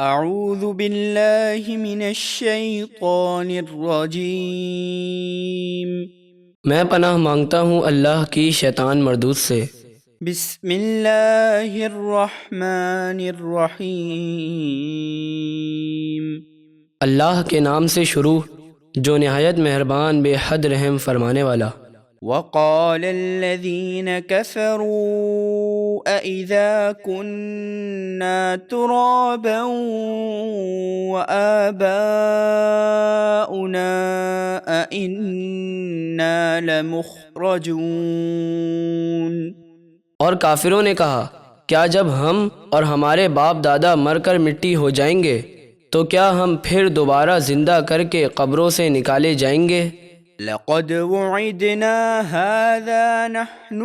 اعوذ باللہ من الشیطان الرجیم۔ میں پناہ مانگتا ہوں اللہ کی شیطان مردود سے۔ بسم اللہ الرحمن الرحیم۔ اللہ کے نام سے شروع جو نہایت مہربان بے حد رحم فرمانے والا۔ وقال الذین کفروا اذا كنا ترابا وآباؤنا أئنا لمخرجون۔ اور کافروں نے کہا کیا جب ہم اور ہمارے باپ دادا مر کر مٹی ہو جائیں گے تو کیا ہم پھر دوبارہ زندہ کر کے قبروں سے نکالے جائیں گے؟ لقد وعدنا هذا نحن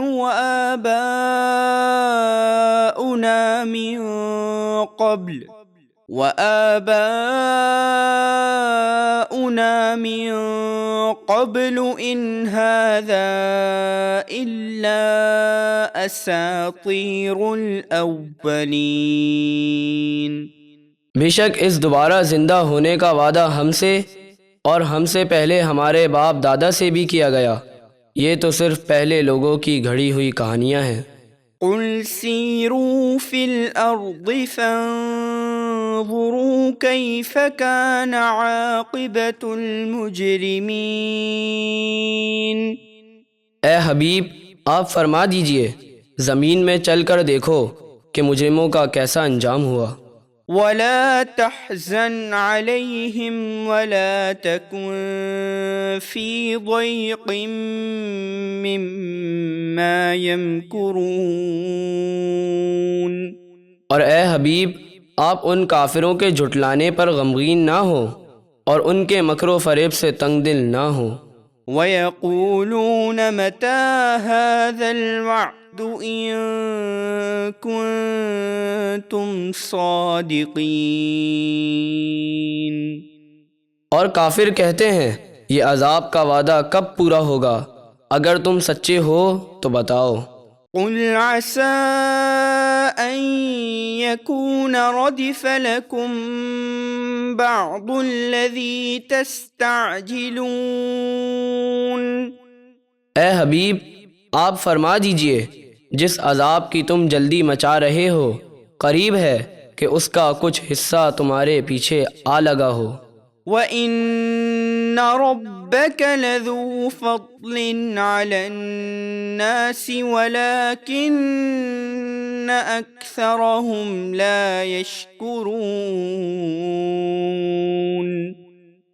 وآباؤنا من قبل إن هذا إلا أساطير الأولين۔ بے شک اس دوبارہ زندہ ہونے کا وعدہ ہم سے اور ہم سے پہلے ہمارے باپ دادا سے بھی کیا گیا، یہ تو صرف پہلے لوگوں کی گھڑی ہوئی کہانیاں ہیں۔ قل سیروا فی الارض فانظروا کیف کان عاقبۃ المجرمین۔ اے حبیب آپ فرما دیجئے زمین میں چل کر دیکھو کہ مجرموں کا کیسا انجام ہوا۔ ولا تحزن عليهم ولا تكن في ضيق مما يمكرون۔ اور اے حبیب آپ ان کافروں کے جھٹلانے پر غمگین نہ ہو اور ان کے مکر و فریب سے تنگ دل نہ ہو۔ وَيَقُولُونَ مَتَى هَذَا الْوَعْدُ إِن كُنتُمْ صَادِقِينَ۔ اور کافر کہتے ہیں یہ عذاب کا وعدہ کب پورا ہوگا؟ اگر تم سچے ہو تو بتاؤ۔ قُلْ عَسَىٰ أَن يَكُونَ رَدِفَ لَكُم بَعْضُ الَّذِي تَسْتَعْجِلُونَ۔ اے حبیب آپ فرما دیجئے جس عذاب کی تم جلدی مچا رہے ہو قریب ہے کہ اس کا کچھ حصہ تمہارے پیچھے آ لگا ہو۔ وَإِنَّ رَبَّكَ لَذُو فَضْلٍ عَلَى النَّاسِ وَلَكِنَّ أَكْثَرَهُمْ لَا يَشْكُرُونَ۔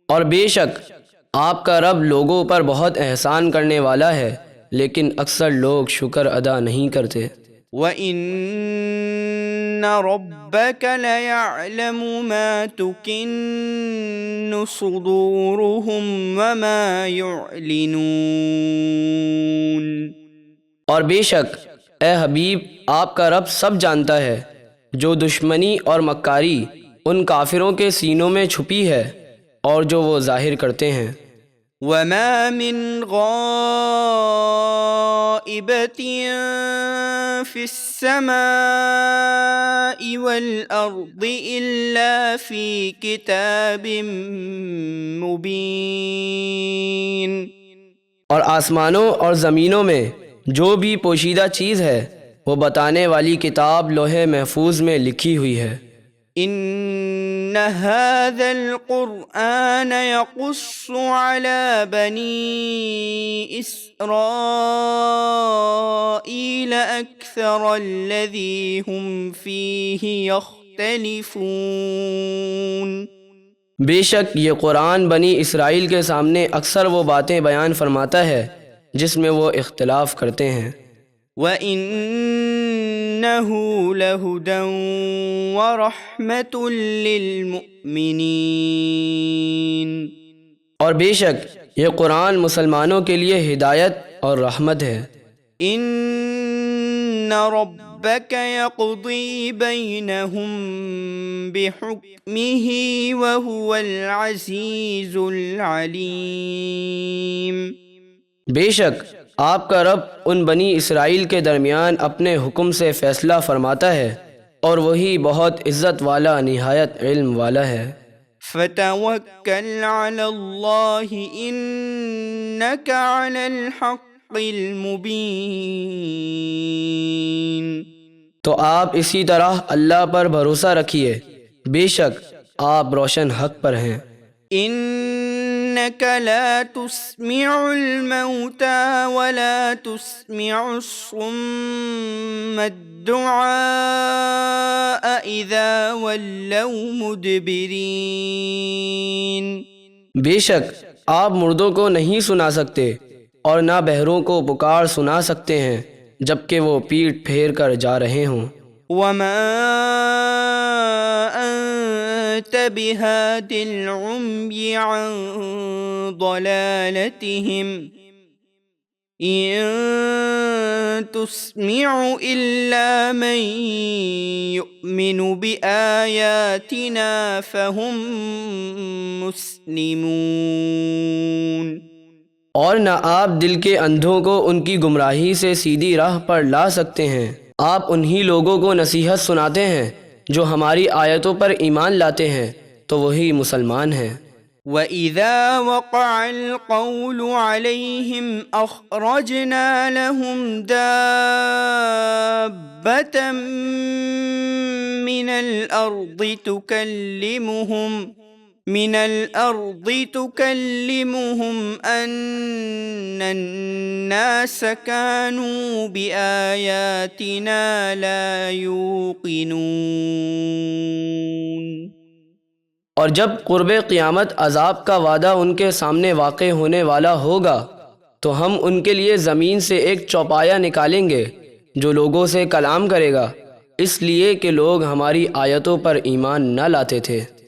اور بے شک آپ کا رب لوگوں پر بہت احسان کرنے والا ہے لیکن اکثر لوگ شکر ادا نہیں کرتے۔ وَإِنَّ رَبَّكَ لَيَعْلَمُ مَا تُكِنُّ صُدُورُهُمْ وَمَا يُعْلِنُونَ۔ اور بے شک اے حبیب آپ کا رب سب جانتا ہے جو دشمنی اور مکاری ان کافروں کے سینوں میں چھپی ہے اور جو وہ ظاہر کرتے ہیں۔ وَمَا مِنْ غَائِبَةٍ فِي السَّمَاءِ وَالْأَرْضِ إِلَّا فِي كِتَابٍ مُبِينٍ۔ اور آسمانوں اور زمینوں میں جو بھی پوشیدہ چیز ہے وہ بتانے والی کتاب لوح محفوظ میں لکھی ہوئی ہے۔ إِنَّ هَذَا الْقُرْآنَ يَقُصُّ عَلَى بَنِي إِسْرَائِيلَ أَكْثَرَ الَّذِي هُمْ فِيهِ يَخْتَلِفُونَ۔ بے شک یہ قرآن بنی اسرائیل کے سامنے اکثر وہ باتیں بیان فرماتا ہے جس میں وہ اختلاف کرتے ہیں۔ وَإِنَّهُ لَهُدًى وَرَحْمَةٌ لِّلْمُؤْمِنِينَ۔ اور بے شک یہ قرآن مسلمانوں کے لیے ہدایت اور رحمت ہے۔ إِنَّ رَبَّكَ يَقْضِي بَيْنَهُم بِحُكْمِهِ وَهُوَ الْعَزِيزُ الْعَلِيمُ۔ بے شک آپ کا رب ان بنی اسرائیل کے درمیان اپنے حکم سے فیصلہ فرماتا ہے اور وہی بہت عزت والا نہایت علم والا ہے۔ فتوکل علی اللہ انک علی الحق المبین۔ تو آپ اسی طرح اللہ پر بھروسہ رکھیے، بے شک آپ روشن حق پر ہیں۔ انک لا تسمع الموتى ولا تسمع الصم الدعاء اذا ولوا مدبرین۔ بے شک آپ مردوں کو نہیں سنا سکتے اور نہ بہروں کو پکار سنا سکتے ہیں جبکہ وہ پیٹھ پھیر کر جا رہے ہوں۔ وما انت بهاد العمي عن ضلالتهم ان تسمع الا من يؤمن بآياتنا فهم مسلمون۔ اور نہ آپ دل کے اندھوں کو ان کی گمراہی سے سیدھی راہ پر لا سکتے ہیں، آپ انہی لوگوں کو نصیحت سناتے ہیں جو ہماری آیتوں پر ایمان لاتے ہیں تو وہی مسلمان ہیں۔ وَإِذَا وَقَعَ الْقَوْلُ عَلَيْهِمْ أَخْرَجْنَا لَهُمْ دَابَّةً مِّنَ الْأَرْضِ تُكَلِّمُهُمْ أَنَّ النَّاسَ كَانُوا بِآيَاتِنَا لَا يُوقِنُونَ۔ اور جب قرب قیامت عذاب کا وعدہ ان کے سامنے واقع ہونے والا ہوگا تو ہم ان کے لیے زمین سے ایک چوپایا نکالیں گے جو لوگوں سے کلام کرے گا، اس لیے کہ لوگ ہماری آیتوں پر ایمان نہ لاتے تھے۔